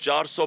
400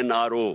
NRO,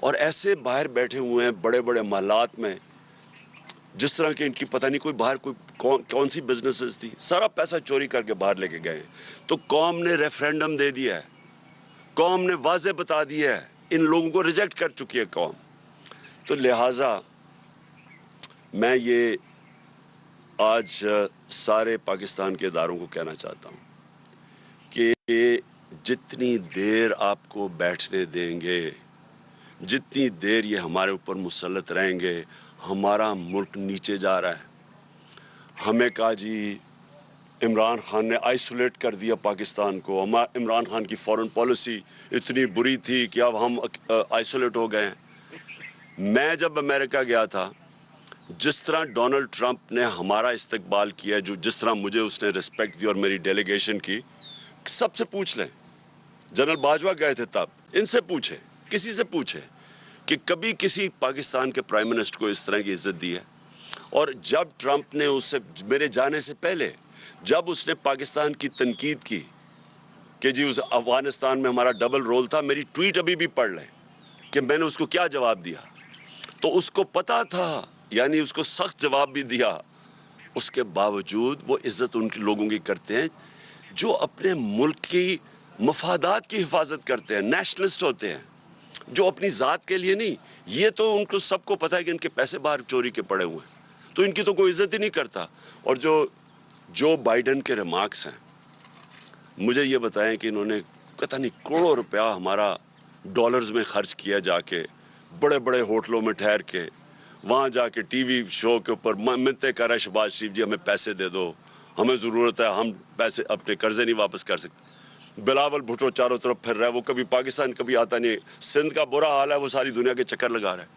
اور ایسے باہر بیٹھے ہوئے ہیں بڑے بڑے محلات میں، جس طرح کہ ان کی پتہ نہیں کوئی باہر کوئی کون سی بزنسز تھی، سارا پیسہ چوری کر کے باہر لے کے گئے ہیں۔ تو قوم نے ریفرینڈم دے دیا ہے، قوم نے واضح بتا دیا ہے، ان لوگوں کو ریجیکٹ کر چکی ہے قوم۔ تو لہٰذا میں یہ آج سارے پاکستان کے اداروں کو کہنا چاہتا ہوں کہ جتنی دیر آپ کو بیٹھنے دیں گے، جتنی دیر یہ ہمارے اوپر مسلط رہیں گے، ہمارا ملک نیچے جا رہا ہے۔ ہمیں کہا جی عمران خان نے آئسولیٹ کر دیا پاکستان کو، عمران خان کی فورن پالیسی اتنی بری تھی کہ اب ہم آئسولیٹ ہو گئے ہیں۔ میں جب امریکہ گیا تھا، جس طرح ڈونلڈ ٹرمپ نے ہمارا استقبال کیا، جس طرح مجھے اس نے رسپیکٹ دی اور میری ڈیلیگیشن کی، سب سے پوچھ لیں، جنرل باجوہ گئے تھے تب، ان سے پوچھیں، کسی سے پوچھیں کہ کبھی کسی پاکستان کے پرائم منسٹر کو اس طرح کی عزت دی ہے۔ اور جب ٹرمپ نے اسے میرے جانے سے پہلے جب اس نے پاکستان کی تنقید کی کہ جی اس افغانستان میں ہمارا ڈبل رول تھا، میری ٹویٹ ابھی بھی پڑھ لیں کہ میں نے اس کو کیا جواب دیا، تو اس کو پتا تھا، یعنی اس کو سخت جواب بھی دیا۔ اس کے باوجود وہ عزت ان کے لوگوں کی کرتے ہیں جو اپنے ملک کی مفادات کی حفاظت کرتے ہیں، نیشنلسٹ ہوتے ہیں، جو اپنی ذات کے لیے نہیں۔ یہ تو ان کو سب کو پتہ ہے کہ ان کے پیسے باہر چوری کے پڑے ہوئے ہیں، تو ان کی تو کوئی عزت ہی نہیں کرتا۔ اور جو بائیڈن کے ریمارکس ہیں، مجھے یہ بتائیں کہ انہوں نے پتہ نہیں کروڑوں روپیہ ہمارا ڈالرز میں خرچ کیا، جا کے بڑے بڑے ہوٹلوں میں ٹھہر کے، وہاں جا کے ٹی وی شو کے اوپر منتیں کر رہے ہیں شہباز شریف جی ہمیں پیسے دے دو، ہمیں ضرورت ہے، ہم پیسے اپنے قرضے نہیں واپس کر سکتے۔ بلاول بھٹو چاروں طرف پھر رہا ہے، وہ کبھی پاکستان کبھی آتا نہیں، سندھ کا برا حال ہے، وہ ساری دنیا کے چکر لگا رہا ہے۔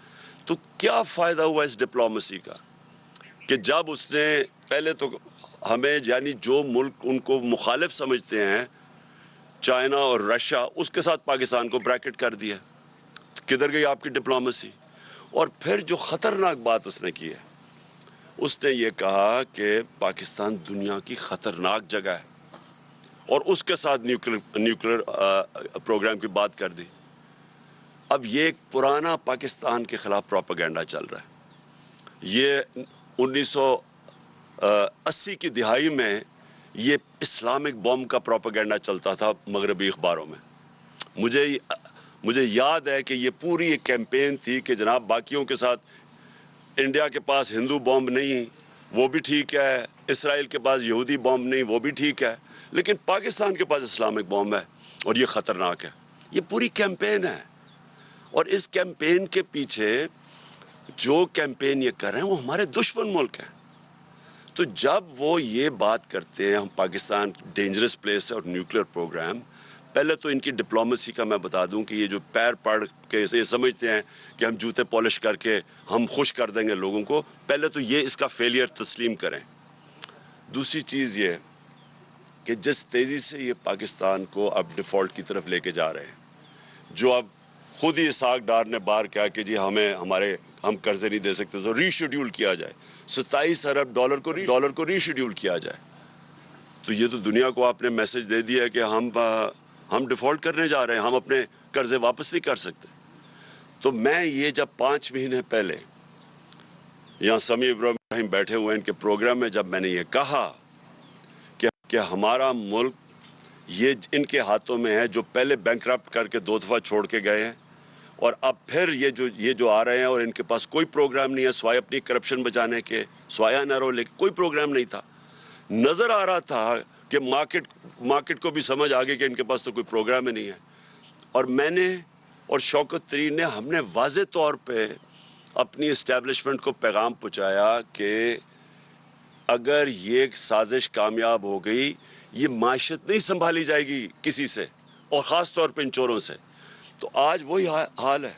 تو کیا فائدہ ہوا اس ڈپلومیسی کا کہ جب اس نے پہلے تو ہمیں، یعنی جو ملک ان کو مخالف سمجھتے ہیں، چائنا اور رشیا، اس کے ساتھ پاکستان کو بریکٹ کر دیا۔ کدھر گئی آپ کی ڈپلومیسی؟ اور پھر جو خطرناک بات اس نے کی ہے، اس نے یہ کہا کہ پاکستان دنیا کی خطرناک جگہ ہے، اور اس کے ساتھ نیوکلیر پروگرام کی بات کر دی۔ اب یہ ایک پرانا پاکستان کے خلاف پروپیگنڈا چل رہا ہے۔ یہ 1980 کی دہائی میں یہ اسلامک بوم کا پروپیگنڈا چلتا تھا مغربی اخباروں میں۔ مجھے یاد ہے کہ یہ پوری ایک کیمپین تھی کہ جناب باقیوں کے ساتھ انڈیا کے پاس ہندو بوم نہیں، وہ بھی ٹھیک ہے، اسرائیل کے پاس یہودی بوم نہیں، وہ بھی ٹھیک ہے، لیکن پاکستان کے پاس اسلامک بوم ہے اور یہ خطرناک ہے۔ یہ پوری کیمپین ہے، اور اس کیمپین کے پیچھے جو کیمپین یہ کر رہے ہیں وہ ہمارے دشمن ملک ہیں۔ تو جب وہ یہ بات کرتے ہیں ہم پاکستان ڈینجرس پلیس ہے اور نیوکلیر پروگرام، پہلے تو ان کی ڈپلومیسی کا میں بتا دوں کہ یہ جو پیر پڑھ کے یہ سمجھتے ہیں کہ ہم جوتے پالش کر کے ہم خوش کر دیں گے لوگوں کو، پہلے تو یہ اس کا فیلئر تسلیم کریں۔ دوسری چیز یہ کہ جس تیزی سے یہ پاکستان کو اب ڈیفالٹ کی طرف لے کے جا رہے ہیں، جو اب خود ہی اسحاق ڈار نے باہر کہا کہ جی ہم قرضے نہیں دے سکتے تو ری شیڈیول کیا جائے، 27 ارب ڈالر کو ری شیڈیول کیا جائے، تو یہ تو دنیا کو آپ نے میسج دے دیا ہے کہ ہم ڈیفالٹ کرنے جا رہے ہیں، ہم اپنے قرضے واپس نہیں کر سکتے۔ تو میں یہ جب 5 مہینے پہلے یہاں سمیع ابراہیم بیٹھے ہوئے ان کے پروگرام میں جب میں نے یہ کہا کہ ہمارا ملک یہ ان کے ہاتھوں میں ہے، جو پہلے بینکرپٹ کر کے 2 دفعہ چھوڑ کے گئے ہیں، اور اب پھر یہ جو آ رہے ہیں اور ان کے پاس کوئی پروگرام نہیں ہے سوائے اپنی کرپشن بچانے کے، سوائے انارو لے کے کوئی پروگرام نہیں تھا۔ نظر آ رہا تھا کہ مارکیٹ کو بھی سمجھ آ گئی کہ ان کے پاس تو کوئی پروگرام ہی نہیں ہے، اور میں نے اور شوکت ترین نے ہم نے واضح طور پہ اپنی اسٹیبلشمنٹ کو پیغام پہنچایا کہ اگر یہ سازش کامیاب ہو گئی، یہ معیشت نہیں سنبھالی جائے گی کسی سے، اور خاص طور پہ ان چوروں سے۔ تو آج وہی حال ہے،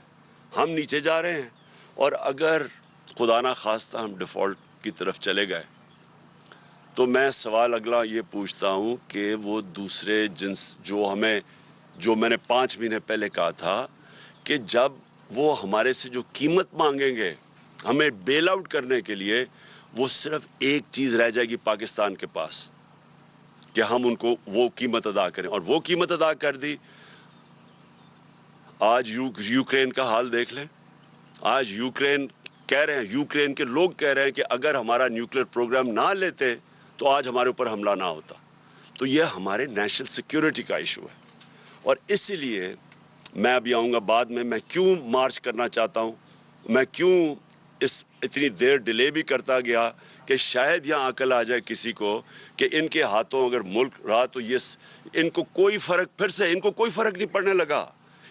ہم نیچے جا رہے ہیں، اور اگر خدا نہ خواستہ ہم ڈیفالٹ کی طرف چلے گئے تو میں سوال اگلا یہ پوچھتا ہوں کہ وہ دوسرے جنس جو میں نے 5 مہینے پہلے کہا تھا کہ جب وہ ہمارے سے جو قیمت مانگیں گے ہمیں بیل آؤٹ کرنے کے لیے، وہ صرف ایک چیز رہ جائے گی پاکستان کے پاس کہ ہم ان کو وہ قیمت ادا کریں، اور وہ قیمت ادا کر دی۔ آج یوکرین کا حال دیکھ لیں. آج یوکرین کہہ رہے ہیں, یوکرین کے لوگ کہہ رہے ہیں کہ اگر ہمارا نیوکلیر پروگرام نہ لیتے تو آج ہمارے اوپر حملہ نہ ہوتا. تو یہ ہمارے نیشنل سیکیورٹی کا ایشو ہے. اور اسی لیے میں ابھی آؤں گا بعد میں کیوں مارچ کرنا چاہتا ہوں, میں کیوں اتنی دیر ڈیلے بھی کرتا گیا کہ شاید یہاں عقل آ جائے کسی کو کہ ان کے ہاتھوں اگر ملک رہا تو یہ ان کو کوئی فرق, پھر سے ان کو کوئی فرق نہیں پڑنے لگا.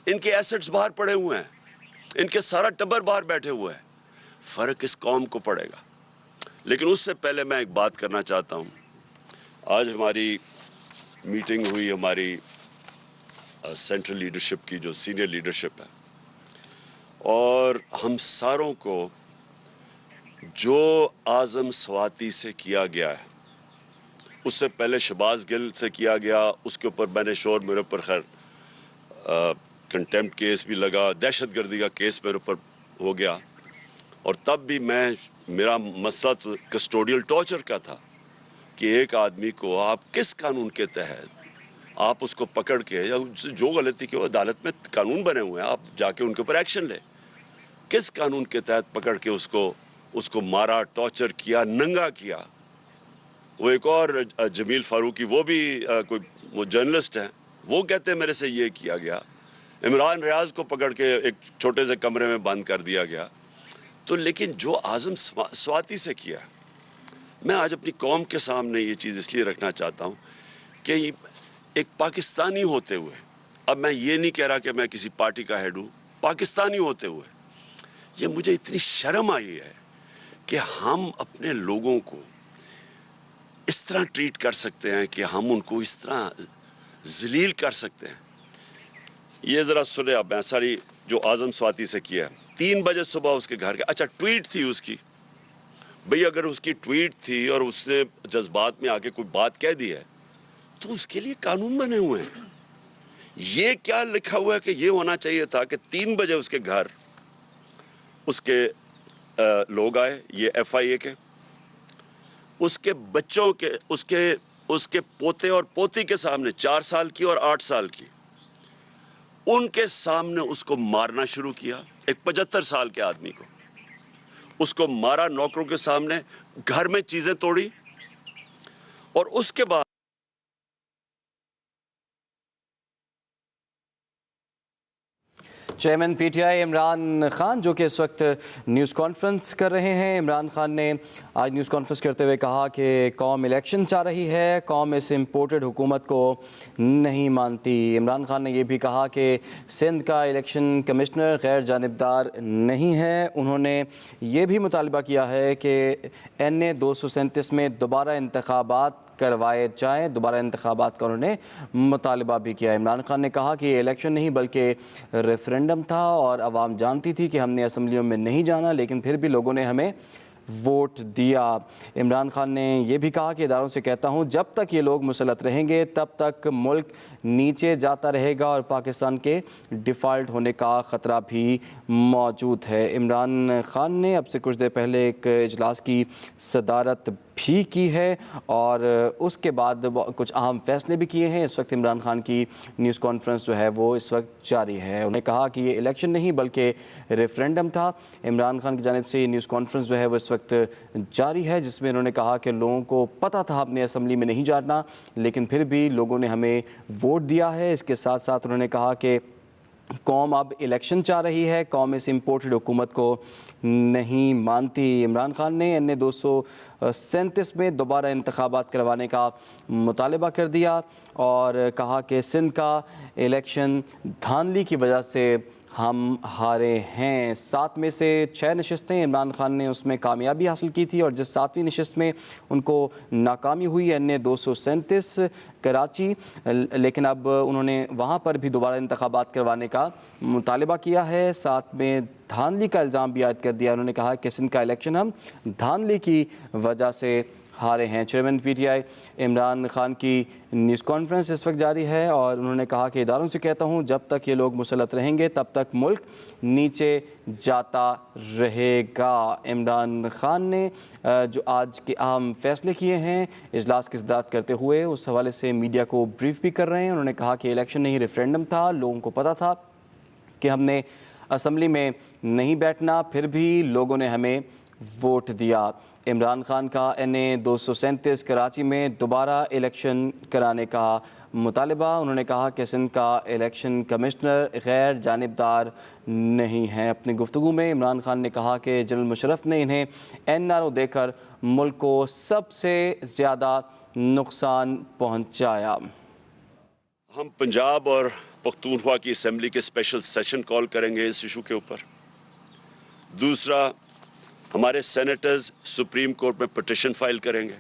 ان کے ایسٹس باہر پڑے ہوئے ہیں, ان کے سارا ٹبر باہر بیٹھے ہوئے ہیں. فرق اس قوم کو پڑے گا. لیکن اس سے پہلے میں ایک بات کرنا چاہتا ہوں. آج ہماری میٹنگ ہوئی, ہماری سینٹرل لیڈرشپ کی جو سینئر لیڈرشپ ہے, اور ہم ساروں کو جو اعظم سواتی سے کیا گیا ہے, اس سے پہلے شہباز گل سے کیا گیا, اس کے اوپر میں نے میرے اوپر خیر کنٹیمپٹ کیس بھی لگا, دہشت گردی کا کیس میرے اوپر ہو گیا. اور تب بھی میرا مسئلہ تو کسٹوڈیل ٹارچر کا تھا کہ ایک آدمی کو آپ کس قانون کے تحت آپ اس کو پکڑ کے, یا جو غلطی کی, وہ عدالت میں قانون بنے ہوئے ہیں, آپ جا کے ان کے اوپر ایکشن لیں. کس قانون کے تحت پکڑ کے اس کو مارا, ٹارچر کیا, ننگا کیا. وہ ایک اور جمیل فاروقی, وہ بھی وہ جرنلسٹ ہیں, وہ کہتے ہیں میرے سے یہ کیا گیا. عمران ریاض کو پکڑ کے ایک چھوٹے سے کمرے میں بند کر دیا گیا. تو لیکن جو اعظم سواتی سے کیا, میں آج اپنی قوم کے سامنے یہ چیز اس لیے رکھنا چاہتا ہوں کہ ایک پاکستانی ہوتے ہوئے, اب میں یہ نہیں کہہ رہا کہ میں کسی پارٹی کا ہیڈ ہوں, پاکستانی ہوتے ہوئے یہ مجھے اتنی شرم آئی ہے کہ ہم اپنے لوگوں کو اس طرح ٹریٹ کر سکتے ہیں, کہ ہم ان کو اس طرح ذلیل کر سکتے ہیں. یہ ذرا سنیں اب, میں ساری جو اعظم سواتی سے کیا ہے. 3 بجے صبح اس کے گھر کے, اچھا ٹویٹ تھی اس کی, بھئی اگر اس کی ٹویٹ تھی اور اس نے جذبات میں آ کے کوئی بات کہہ دی ہے تو اس کے لیے قانون بنے ہوئے ہیں. یہ کیا لکھا ہوا ہے کہ یہ ہونا چاہیے تھا کہ 3 بجے اس کے گھر اس کے لوگ آئے, یہ ایف آئی اے کے, اس کے بچوں کے, اس کے پوتے اور پوتی کے سامنے, 4 سال کی اور 8 سال کی, ان کے سامنے اس کو مارنا شروع کیا. ایک 75 سال کے آدمی کو اس کو مارا, نوکروں کے سامنے, گھر میں چیزیں توڑی. اور اس کے بعد chairman P T I Imran Khan جو کہ اس وقت نیوز کانفرنس کر رہے ہیں. عمران خان نے آج نیوز کانفرنس کرتے ہوئے کہا کہ قوم الیکشن چاہ رہی ہے, قوم اس امپورٹڈ حکومت کو نہیں مانتی. عمران خان نے یہ بھی کہا کہ سندھ کا الیکشن کمشنر غیر جانبدار نہیں ہے. انہوں نے یہ بھی مطالبہ کیا ہے کہ NA 237 میں دوبارہ انتخابات کروائے جائیں. دوبارہ انتخابات کا انہوں نے مطالبہ بھی کیا. عمران خان نے کہا کہ یہ الیکشن نہیں بلکہ ریفرنڈم تھا, اور عوام جانتی تھی کہ ہم نے اسمبلیوں میں نہیں جانا, لیکن پھر بھی لوگوں نے ہمیں ووٹ دیا. عمران خان نے یہ بھی کہا کہ اداروں سے کہتا ہوں جب تک یہ لوگ مسلط رہیں گے تب تک ملک نیچے جاتا رہے گا اور پاکستان کے ڈیفالٹ ہونے کا خطرہ بھی موجود ہے. عمران خان نے اب سے کچھ دیر پہلے ایک اجلاس کی صدارت بھی کی ہے اور اس کے بعد کچھ اہم فیصلے بھی کیے ہیں. اس وقت عمران خان کی نیوز کانفرنس جو ہے وہ اس وقت جاری ہے. انہوں نے کہا کہ یہ الیکشن نہیں بلکہ ریفرنڈم تھا. عمران خان کی جانب سے یہ نیوز کانفرنس جو ہے وہ اس وقت جاری ہے, جس میں انہوں نے کہا کہ لوگوں کو پتہ تھا اپنے اسمبلی میں نہیں جانا, لیکن پھر بھی لوگوں نے ہمیں ووٹ دیا ہے. اس کے ساتھ ساتھ انہوں نے کہا کہ قوم اب الیکشن چاہ رہی ہے, قوم اس امپورٹڈ حکومت کو نہیں مانتی. عمران خان نے NA 237 میں دوبارہ انتخابات کروانے کا مطالبہ کر دیا اور کہا کہ سندھ کا الیکشن دھاندلی کی وجہ سے ہم ہارے ہیں. 7 میں سے 6 نشستیں عمران خان نے اس میں کامیابی حاصل کی تھی, اور جس 7ویں نشست میں ان کو ناکامی ہوئی NA 237 کراچی, لیکن اب انہوں نے وہاں پر بھی دوبارہ انتخابات کروانے کا مطالبہ کیا ہے. ساتھ میں دھاندلی کا الزام بھی عائد کر دیا. انہوں نے کہا کہ سندھ کا الیکشن ہم دھاندلی کی وجہ سے ہارے ہیں. Chairman P T I Imran Khan کی نیوز کانفرنس اس وقت جاری ہے اور انہوں نے کہا کہ اداروں سے کہتا ہوں جب تک یہ لوگ مسلط رہیں گے تب تک ملک نیچے جاتا رہے گا. عمران خان نے جو آج کے اہم فیصلے کیے ہیں اجلاس کی صدارت کرتے ہوئے اس حوالے سے میڈیا کو بریف بھی کر رہے ہیں. انہوں نے کہا کہ الیکشن نہیں ریفرنڈم تھا, لوگوں کو پتہ تھا کہ ہم نے اسمبلی میں نہیں بیٹھنا پھر بھی لوگوں نے ہمیں ووٹ دیا۔ عمران خان کا NA 237 کراچی میں دوبارہ الیکشن کرانے کا مطالبہ۔ انہوں نے کہا کہ سندھ کا الیکشن کمشنر غیر جانبدار نہیں ہے۔ اپنی گفتگو میں عمران خان نے کہا کہ جنرل مشرف نے انہیں NRO دے کر ملک کو سب سے زیادہ نقصان پہنچایا۔ ہم پنجاب اور پختونخوا کی اسمبلی کے اسپیشل سیشن کال کریں گے اس ایشو کے اوپر۔ دوسرا، ہمارے سینیٹرز سپریم کورٹ میں پٹیشن فائل کریں گے۔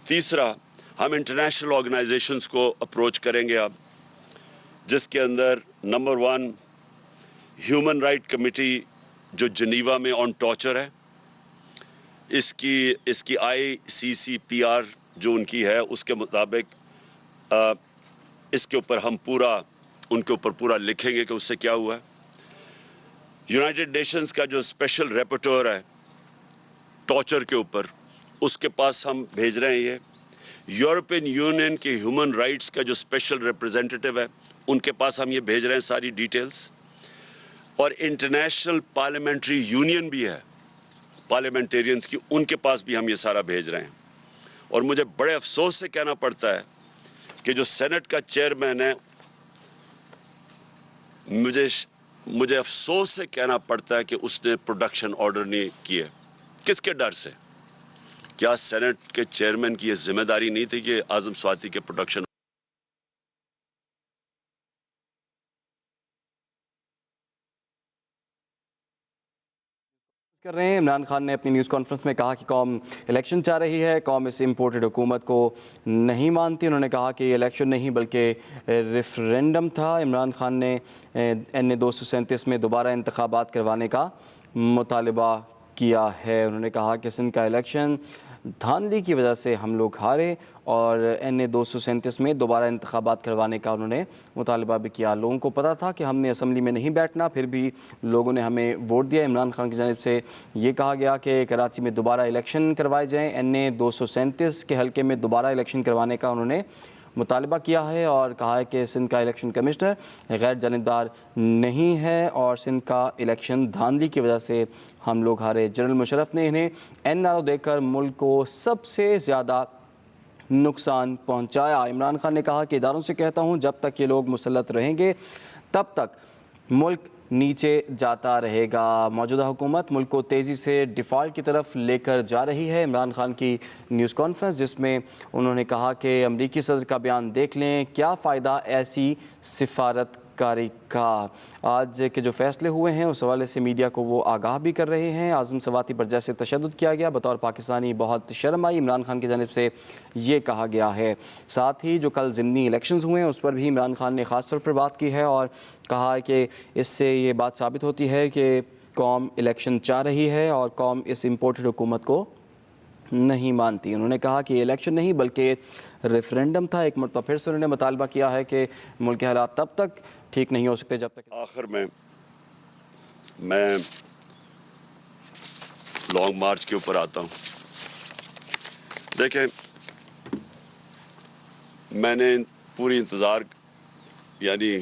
تیسرا، ہم انٹرنیشنل آرگنائزیشنز کو اپروچ کریں گے اب، جس کے اندر نمبر 1 ہیومن رائٹ کمیٹی جو جنیوا میں آن ٹارچر ہے، اس کی ICCPR جو ان کی ہے اس کے مطابق اس کے اوپر ہم ان کے اوپر پورا لکھیں گے کہ اس سے کیا ہوا ہے۔ یونائٹڈ نیشنز کا جو اسپیشل ریپورٹر ہے ٹارچر کے اوپر، اس کے پاس ہم بھیج رہے ہیں یہ۔ یورپین یونین کے ہیومن رائٹس کا جو اسپیشل ریپرزینٹیٹیو ہے ان کے پاس ہم یہ بھیج رہے ہیں ساری ڈیٹیلز۔ اور انٹرنیشنل پارلیمنٹری یونین بھی ہے پارلیمنٹیرینز کی، ان کے پاس بھی ہم یہ سارا بھیج رہے ہیں۔ اور مجھے بڑے افسوس سے کہنا پڑتا ہے کہ جو سینٹ کا چیئرمین ہے، مجھے افسوس سے کہنا پڑتا ہے کہ اس نے پروڈکشن آرڈر نہیں کیے۔ کس کے ڈر سے؟ کیا سینٹ کے چیئرمین کی یہ ذمہ داری نہیں تھی کہ اعظم سواتی کے پروڈکشن کر رہے ہیں؟ عمران خان نے اپنی نیوز کانفرنس میں کہا کہ قوم الیکشن چاہ رہی ہے، قوم اس امپورٹڈ حکومت کو نہیں مانتی۔ انہوں نے کہا کہ یہ الیکشن نہیں بلکہ ریفرینڈم تھا۔ عمران خان نے NA 237 میں دوبارہ انتخابات کروانے کا مطالبہ کیا ہے۔ انہوں نے کہا کہ سندھ کا الیکشن دھاندلی کی وجہ سے ہم لوگ ہارے، اور NA 237 میں دوبارہ انتخابات کروانے کا انہوں نے مطالبہ بھی کیا۔ لوگوں کو پتہ تھا کہ ہم نے اسمبلی میں نہیں بیٹھنا، پھر بھی لوگوں نے ہمیں ووٹ دیا۔ عمران خان کی جانب سے یہ کہا گیا کہ کراچی میں دوبارہ الیکشن کروائے جائیں۔ NA 237 کے حلقے میں دوبارہ الیکشن کروانے کا انہوں نے مطالبہ کیا ہے، اور کہا ہے کہ سندھ کا الیکشن کمشنر غیر جانبدار نہیں ہے اور سندھ کا الیکشن دھاندلی کی وجہ سے ہم لوگ ہارے۔ جنرل مشرف نے انہیں NRO دے کر ملک کو سب سے زیادہ نقصان پہنچایا۔ عمران خان نے کہا کہ اداروں سے کہتا ہوں جب تک یہ لوگ مسلط رہیں گے تب تک ملک نیچے جاتا رہے گا۔ موجودہ حکومت ملک کو تیزی سے ڈیفالٹ کی طرف لے کر جا رہی ہے۔ عمران خان کی نیوز کانفرنس جس میں انہوں نے کہا کہ امریکی صدر کا بیان دیکھ لیں، کیا فائدہ ایسی سفارت کاری کا۔ آج کے جو فیصلے ہوئے ہیں اس حوالے سے میڈیا کو وہ آگاہ بھی کر رہے ہیں۔ اعظم سواتی پر جیسے تشدد کیا گیا، بطور پاکستانی بہت شرم آئی، عمران خان کی جانب سے یہ کہا گیا ہے۔ ساتھ ہی جو کل ضمنی الیکشنز ہوئے ہیں اس پر بھی عمران خان نے خاص طور پر بات کی ہے، اور کہا ہے کہ اس سے یہ بات ثابت ہوتی ہے کہ قوم الیکشن چاہ رہی ہے اور قوم اس امپورٹڈ حکومت کو نہیں مانتی۔ انہوں نے کہا کہ یہ الیکشن نہیں بلکہ ریفرینڈم تھا۔ ایک مرتبہ پھر سے انہوں نے مطالبہ کیا ہے کہ ملک کے حالات تب تک ٹھیک نہیں ہو سکتے جب تک۔ آخر میں لانگ مارچ کے اوپر آتا ہوں۔ دیکھیں، میں نے پوری انتظار، یعنی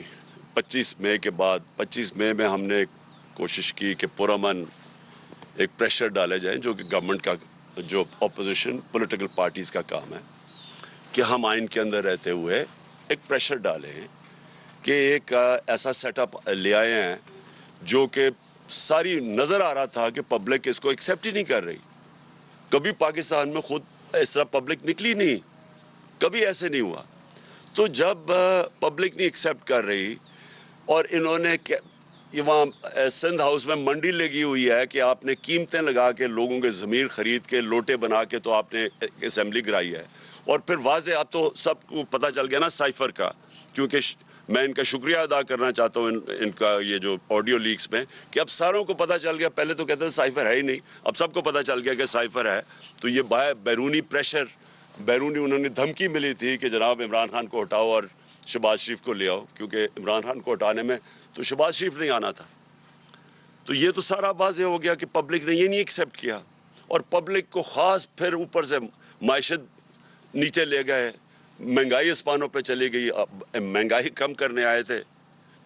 25 مئی کے بعد 25 مئی میں ہم نے کوشش کی کہ پرامن ایک پریشر ڈالے جائیں، جو کہ گورنمنٹ کا، جو اپوزیشن پولیٹیکل پارٹیز کا کام ہے، کہ ہم آئین کے اندر رہتے ہوئے ایک پریشر ڈالیں کہ ایک ایسا سیٹ اپ لے آئے ہیں جو کہ ساری نظر آ رہا تھا کہ پبلک اس کو ایکسیپٹ ہی نہیں کر رہی۔ کبھی پاکستان میں خود اس طرح پبلک نکلی نہیں، کبھی ایسے نہیں ہوا۔ تو جب پبلک نہیں ایکسیپٹ کر رہی، اور انہوں نے وہاں سندھ ہاؤس میں منڈی لگی ہوئی ہے کہ آپ نے قیمتیں لگا کے لوگوں کے ضمیر خرید کے لوٹے بنا کے تو آپ نے اسمبلی کرائی ہے، اور پھر واضح اب تو سب کو پتہ چل گیا نا سائفر کا، کیونکہ میں ان کا شکریہ ادا کرنا چاہتا ہوں ان کا یہ جو آڈیو لیکس میں، کہ اب ساروں کو پتہ چل گیا۔ پہلے تو کہتے تھے سائفر ہے ہی نہیں، اب سب کو پتہ چل گیا کہ سائفر ہے۔ تو یہ بیرونی پریشر، بیرونی انہوں نے دھمکی ملی تھی کہ جناب عمران خان کو ہٹاؤ اور شہباز شریف کو لے آؤ، کیونکہ عمران خان کو ہٹانے میں تو شہباز شریف نہیں آنا تھا۔ تو یہ تو سارا واضح ہو گیا کہ پبلک نے یہ نہیں ایکسیپٹ کیا، اور پبلک کو خاص پھر اوپر سے معیشت نیچے لے گئے، مہنگائی اسپانوں پہ چلی گئی۔ مہنگائی کم کرنے آئے تھے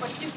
25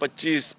25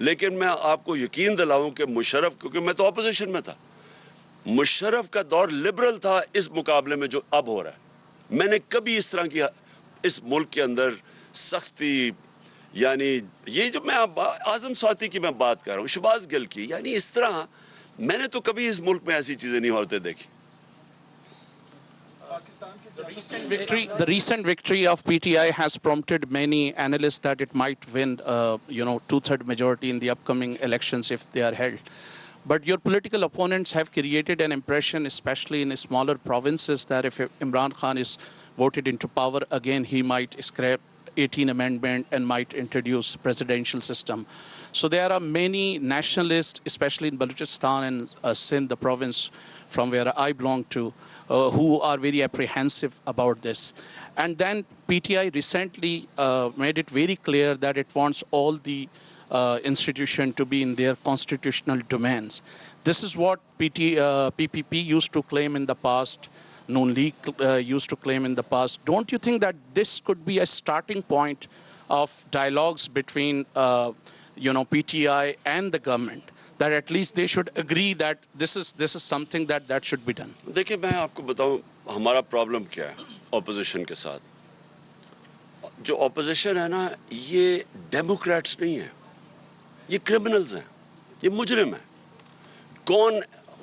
لیکن میں آپ کو یقین دلاؤں کہ مشرف, کیونکہ میں تو اپوزیشن میں تھا, مشرف کا دور لبرل تھا اس مقابلے میں جو اب ہو رہا ہے. میں نے کبھی اس طرح کی اس ملک کے اندر سختی, یعنی یہ جو میں اعظم سواتی کی میں بات کر رہا ہوں, شہباز گل کی, یعنی اس طرح میں نے تو کبھی اس ملک میں ایسی چیزیں نہیں ہوتے دیکھی. The recent victory of PTI has prompted many analysts that it might win, two-third majority in the upcoming elections if they are held. But your political opponents have created an impression, especially in smaller provinces, that if Imran Khan is voted into power again, he might scrap 18th Amendment and might introduce presidential system. So there are many nationalists, especially in Balochistan and Sindh, the province from where I belong to, who are very apprehensive about this. And then PTI recently made it very clear that it wants all the institution to be in their constitutional domains. This is what PPP used to claim in the past, Noon League used to claim in the past. Don't you think that this could be a starting point of dialogues between PTI and the government, that at least they should agree that this is something that should be done? دیکھیں میں آپ کو بتاؤں ہمارا problem کیا ہے opposition کے ساتھ. جو اپوزیشن ہے نا, یہ ڈیموکریٹس نہیں ہیں, یہ کرمنلز ہیں, یہ مجرم ہیں.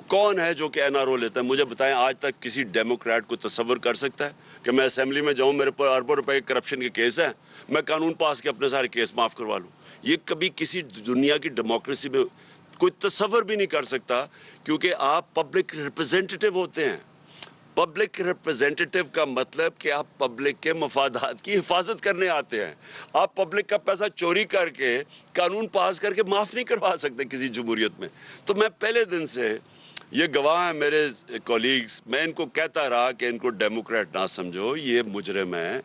کون ہے جو کہ این آر او لیتا ہے؟ مجھے بتائیں آج تک کسی ڈیموکریٹ کو تصور کر سکتا ہے کہ میں اسمبلی میں جاؤں, میرے پر اربوں روپے کے کرپشن کے کیس ہیں, میں قانون پاس کے اپنے سارے کیس معاف کروا لوں؟ یہ کبھی کسی دنیا کی ڈیموکریسی میں کوئی تصور بھی نہیں کر سکتا, کیونکہ آپ پبلک ریپرزینٹیٹیو ہوتے ہیں. پبلک ریپرزینٹیٹیو کا مطلب کہ آپ پبلک کے مفادات کی حفاظت کرنے آتے ہیں. آپ پبلک کا پیسہ چوری کر کے قانون پاس کر کے معاف نہیں کروا سکتے کسی جمہوریت میں. تو میں پہلے دن سے, یہ گواہ ہیں میرے کولیگز, میں ان کو کہتا رہا کہ ان کو ڈیموکریٹ نہ سمجھو, یہ مجرم ہیں.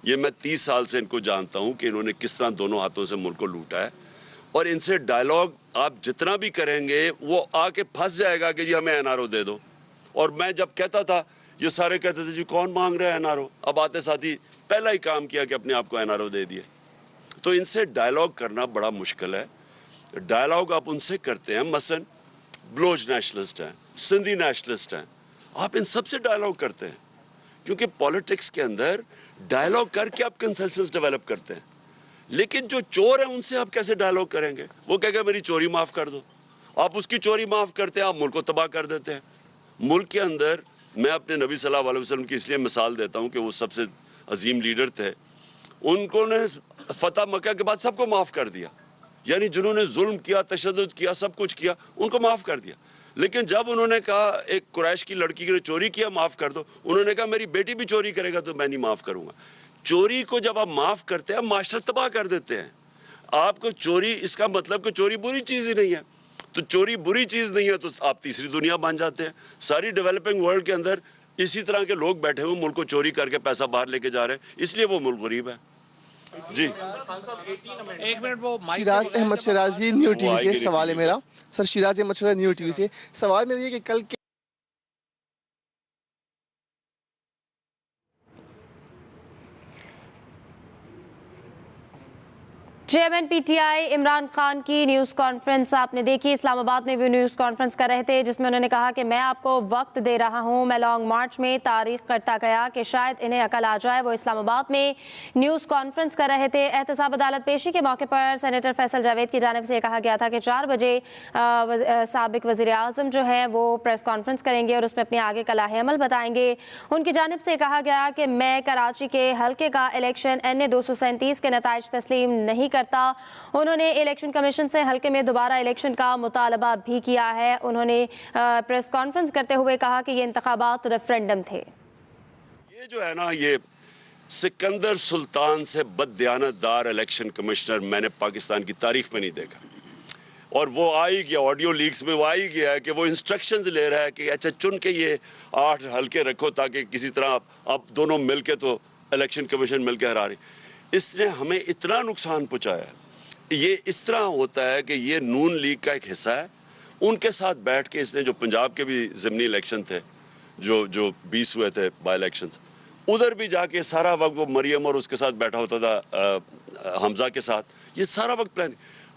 یہ میں 30 سال سے ان کو جانتا ہوں کہ انہوں نے کس طرح دونوں ہاتھوں سے ملک کو لوٹا ہے, اور ان سے ڈائلاگ آپ جتنا بھی کریں گے وہ آ کے پھنس جائے گا کہ جی ہمیں این آر او دے دو. اور میں جب کہتا تھا, یہ سارے کہتے تھے جی کون مانگ رہا ہے این آر او. اب آتے ساتھی پہلا ہی کام کیا کہ اپنے آپ کو این آر او دے دیے. تو ان سے ڈائلاگ کرنا بڑا مشکل ہے. ڈائلاگ آپ ان سے کرتے ہیں, مثلاً بلوچ نیشنلسٹ ہیں, سندھی نیشنلسٹ ہیں, آپ ان سب سے ڈائلاگ کرتے ہیں, کیونکہ پولیٹکس کے اندر ڈائلاگ کر کے آپ کنسنسس ڈیولپ کرتے ہیں. لیکن جو چور ہیں ان سے آپ کیسے ڈائلاگ کریں گے؟ وہ کہے گا میری چوری معاف کر دو. آپ اس کی چوری معاف کرتے ہیں, آپ ملک کو تباہ کر دیتے ہیں. ملک کے اندر میں اپنے نبی صلی اللہ علیہ وسلم کی اس لیے مثال دیتا ہوں کہ وہ سب سے عظیم لیڈر تھے. ان کو نے فتح مکہ کے بعد سب کو معاف کر دیا, یعنی جنہوں نے ظلم کیا, تشدد کیا, سب کچھ کیا, ان کو معاف کر دیا. لیکن جب انہوں نے کہا ایک قریش کی لڑکی نے چوری کیا, معاف کر دو, انہوں نے کہا میری بیٹی بھی چوری کرے گا تو میں نہیں معاف کروں گا. چوری کو جب آپ معاف کرتے ہیں, معاشرہ تباہ کر دیتے ہیں. آپ کو چوری, اس کا مطلب کہ چوری بری چیز ہی نہیں ہے. تو چوری بری چیز نہیں ہے تو آپ تیسری دنیا بن جاتے ہیں. ساری ڈیولپنگ ورلڈ کے اندر اسی طرح کے لوگ بیٹھے ہوئے ملک کو چوری کر کے پیسہ باہر لے کے جا رہے ہیں, اس لیے وہ ملک غریب ہے. جی ایک منٹ, وہ Shiraz Ahmed Shirazi, new T V سے سوال ہے میرا. Sir Shiraz Ahmed Shirazi, new T V سے سوال میرا یہ کہ کل کے chairman P T I Imran Khan کی نیوز کانفرنس آپ نے دیکھی. اسلام آباد میں وہ نیوز کانفرنس کر رہے تھے جس میں انہوں نے کہا کہ میں آپ کو وقت دے رہا ہوں. میں لانگ مارچ میں تاریخ کرتا گیا کہ شاید انہیں عقل آ جائے. وہ اسلام آباد میں نیوز کانفرنس کر رہے تھے. احتساب عدالت پیشی کے موقع پر سینیٹر فیصل جاوید کی جانب سے یہ کہا گیا تھا کہ 4 بجے سابق وزیر اعظم جو ہیں وہ پریس کانفرنس کریں گے اور اس میں اپنے آگے کا لاہ عمل بتائیں گے. ان کی جانب سے کہا گیا کہ میں کراچی کے حلقے کا الیکشن NA 237 کے نتائج تسلیم نہیں کرتا. انہوں نے الیکشن کمیشن سے حلقے میں دوبارہ الیکشن کا مطالبہ بھی کیا ہے. انہوں نے پریس کانفرنس کرتے ہوئے کہا کہ یہ انتخابات ریفرنڈم تھے. یہ جو ہے نا, یہ سکندر سلطان سے بددیانت دار الیکشن کمشنر میں نے پاکستان کی تاریخ میں نہیں دیکھا. اور وہ آ ہی گیا, آڈیو لیکس میں وہ آ ہی گیا ہے کہ وہ انسٹرکشنز لے رہا ہے کہ اچھا چن کے یہ 8 حلقے رکھو تاکہ کسی طرح آپ دونوں مل کے تو الیکشن کمیشن مل کے ہرا رہی. اس نے ہمیں اتنا نقصان پہنچایا. یہ اس طرح ہوتا ہے کہ یہ نون لیگ کا ایک حصہ ہے. ان کے ساتھ بیٹھ کے اس نے, جو پنجاب کے بھی ضمنی الیکشن تھے جو 20 ہوئے تھے بائی الیکشنز, ادھر بھی جا کے سارا وقت وہ مریم اور اس کے ساتھ بیٹھا ہوتا تھا, حمزہ کے ساتھ, یہ سارا وقت پلان.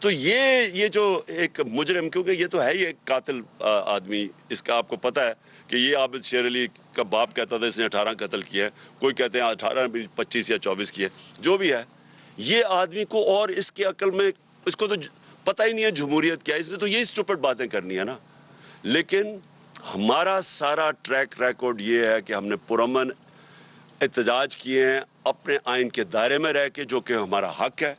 تو یہ جو ایک مجرم, کیونکہ یہ تو ہے ہی ایک قاتل آدمی, اس کا آپ کو پتہ ہے کہ یہ عابد شیر علی کا باپ کہتا تھا اس نے 18 قتل کیا ہے, کوئی کہتے ہیں 18 بھی 25 یا 24 کیے, جو بھی ہے. یہ آدمی کو اور اس کے عقل میں اس کو تو پتہ ہی نہیں ہے جمہوریت کیا ہے, اس نے تو یہی اسٹوپڈ باتیں کرنی ہے نا. لیکن ہمارا سارا ٹریک ریکارڈ یہ ہے کہ ہم نے پرامن احتجاج کیے ہیں اپنے آئین کے دائرے میں رہ کے, جو کہ ہمارا حق ہے.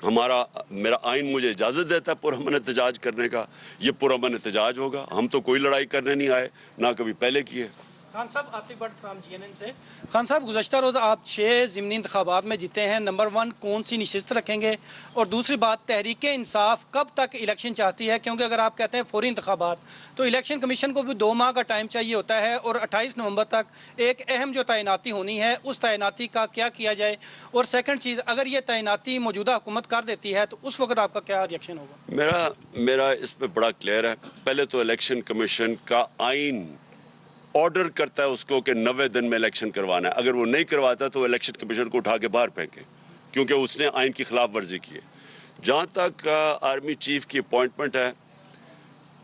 میرا آئین مجھے اجازت دیتا ہے پرامن احتجاج کرنے کا, یہ پرامن احتجاج ہوگا. ہم تو کوئی لڑائی کرنے نہیں آئے, نہ کبھی پہلے کیے. خان صاحب, عاطف بٹ فرام GNN سے. خان صاحب, گزشتہ روز آپ 6 ضمنی انتخابات میں جیتے ہیں. نمبر 1 کون سی نشست رکھیں گے؟ اور دوسری بات, تحریک انصاف کب تک الیکشن چاہتی ہے؟ کیونکہ اگر آپ کہتے ہیں فوری انتخابات, تو الیکشن کمیشن کو بھی 2 ماہ کا ٹائم چاہیے ہوتا ہے, اور 28 نومبر تک ایک اہم جو تعیناتی ہونی ہے, اس تعیناتی کا کیا کیا جائے؟ اور سیکنڈ چیز, اگر یہ تعیناتی موجودہ حکومت کر دیتی ہے تو اس وقت آپ کا کیا ریئیکشن ہوگا؟ میرا اس پہ بڑا کلیئر ہے. پہلے تو الیکشن کمیشن کا آئین آرڈر کرتا ہے اس کو کہ 90 دن میں الیکشن کروانا ہے. اگر وہ نہیں کرواتا تو الیکشن کمیشن کو اٹھا کے باہر پھینکے, کیونکہ اس نے آئین کی خلاف ورزی کی ہے. جہاں تک آرمی چیف کی اپوائنٹمنٹ ہے,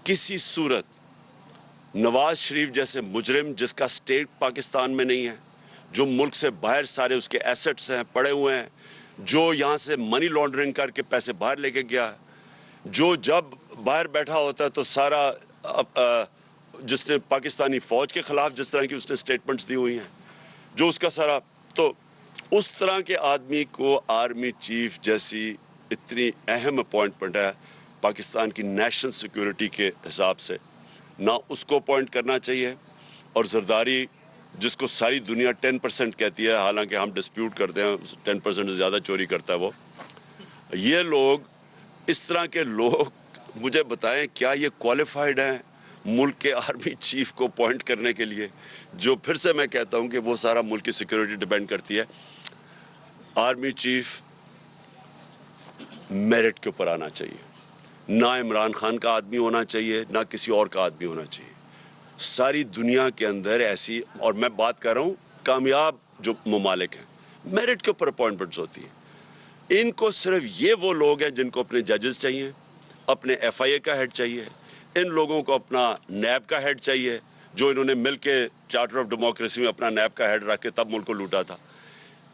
کسی صورت نواز شریف جیسے مجرم جس کا سٹیٹ پاکستان میں نہیں ہے, جو ملک سے باہر سارے اس کے ایسٹس ہیں پڑے ہوئے ہیں, جو یہاں سے منی لانڈرنگ کر کے پیسے باہر لے کے گیا ہے, جو جب باہر بیٹھا ہوتا ہے تو سارا جس نے پاکستانی فوج کے خلاف جس طرح کی اس نے سٹیٹمنٹس دی ہوئی ہیں, جو اس کا سارا, تو اس طرح کے آدمی کو آرمی چیف جیسی اتنی اہم اپوائنٹمنٹ ہے پاکستان کی نیشنل سیکیورٹی کے حساب سے, نہ اس کو اپوائنٹ کرنا چاہیے. اور زرداری جس کو ساری دنیا 10% کہتی ہے, حالانکہ ہم ڈسپیوٹ کرتے ہیں 10% سے زیادہ چوری کرتا ہے وہ, یہ لوگ, اس طرح کے لوگ مجھے بتائیں کیا یہ کوالیفائڈ ہیں ملک کے آرمی چیف کو اپوائنٹ کرنے کے لیے؟ جو پھر سے میں کہتا ہوں کہ وہ سارا ملک کی سیکیورٹی ڈیپینڈ کرتی ہے. آرمی چیف میرٹ کے اوپر آنا چاہیے, نہ عمران خان کا آدمی ہونا چاہیے, نہ کسی اور کا آدمی ہونا چاہیے. ساری دنیا کے اندر ایسی, اور میں بات کر رہا ہوں کامیاب جو ممالک ہیں, میرٹ کے اوپر اپوائنٹمنٹس ہوتی ہیں. ان کو صرف یہ وہ لوگ ہیں جن کو اپنے ججز چاہیے, اپنے FIA کا ہیڈ چاہیے, ان لوگوں کو اپنا نیب کا ہیڈ چاہیے, جو انہوں نے مل کے چارٹر آف ڈیموکریسی میں اپنا نیب کا ہیڈ رکھ کے تب ملک کو لوٹا تھا.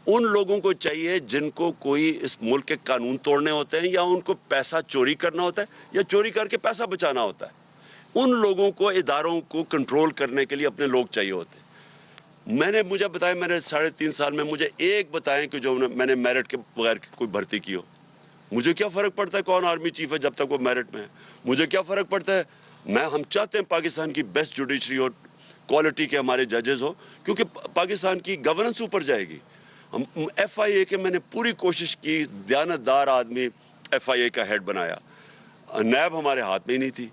ان لوگوں کو چاہیے جن کو کوئی اس ملک کے قانون توڑنے ہوتے ہیں, یا ان کو پیسہ چوری کرنا ہوتا ہے, یا چوری کر کے پیسہ بچانا ہوتا ہے. ان لوگوں کو, اداروں کو کنٹرول کرنے کے لیے اپنے لوگ چاہیے ہوتے ہیں. مجھے بتائیں, میں نے 3.5 سال میں مجھے ایک بتائیں کہ جو میں نے میرٹ کے بغیر کوئی بھرتی کی ہو. مجھے کیا فرق پڑتا ہے کون آرمی چیف ہے جب تک وہ میرٹ میں ہے؟ مجھے کیا فرق پڑتا ہے؟ ہم چاہتے ہیں پاکستان کی بیسٹ جوڈیشری اور کوالٹی کے ہمارے ججز ہو, کیونکہ پاکستان کی گورننس اوپر جائے گی. FIA کے میں نے پوری کوشش کی, دیانتدار آدمی FIA کا ہیڈ بنایا, نیب ہمارے ہاتھ میں ہی نہیں تھی.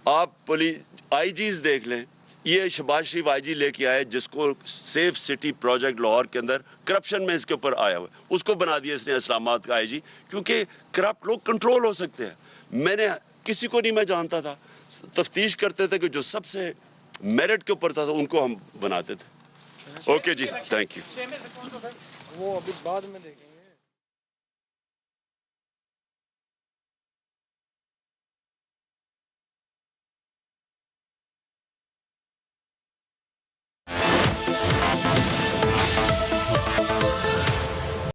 آپ IGs دیکھ لیں, یہ شہباز شریف IG لے کے آئے جس کو سیف سٹی پروجیکٹ لاہور کے اندر کرپشن میں اس کے اوپر آیا ہوا ہے, اس کو بنا دیا اس نے اسلام آباد کا IG, کیونکہ کرپٹ لوگ کنٹرول ہو سکتے ہیں. میں نے کسی کو نہیں میں جانتا تھا, تفتیش کرتے تھے کہ جو سب سے میرٹ کے اوپر تھا ان کو ہم بناتے تھے. اوکے جی, تھینک یو. وہ ابھی بعد میں دیکھیں گے.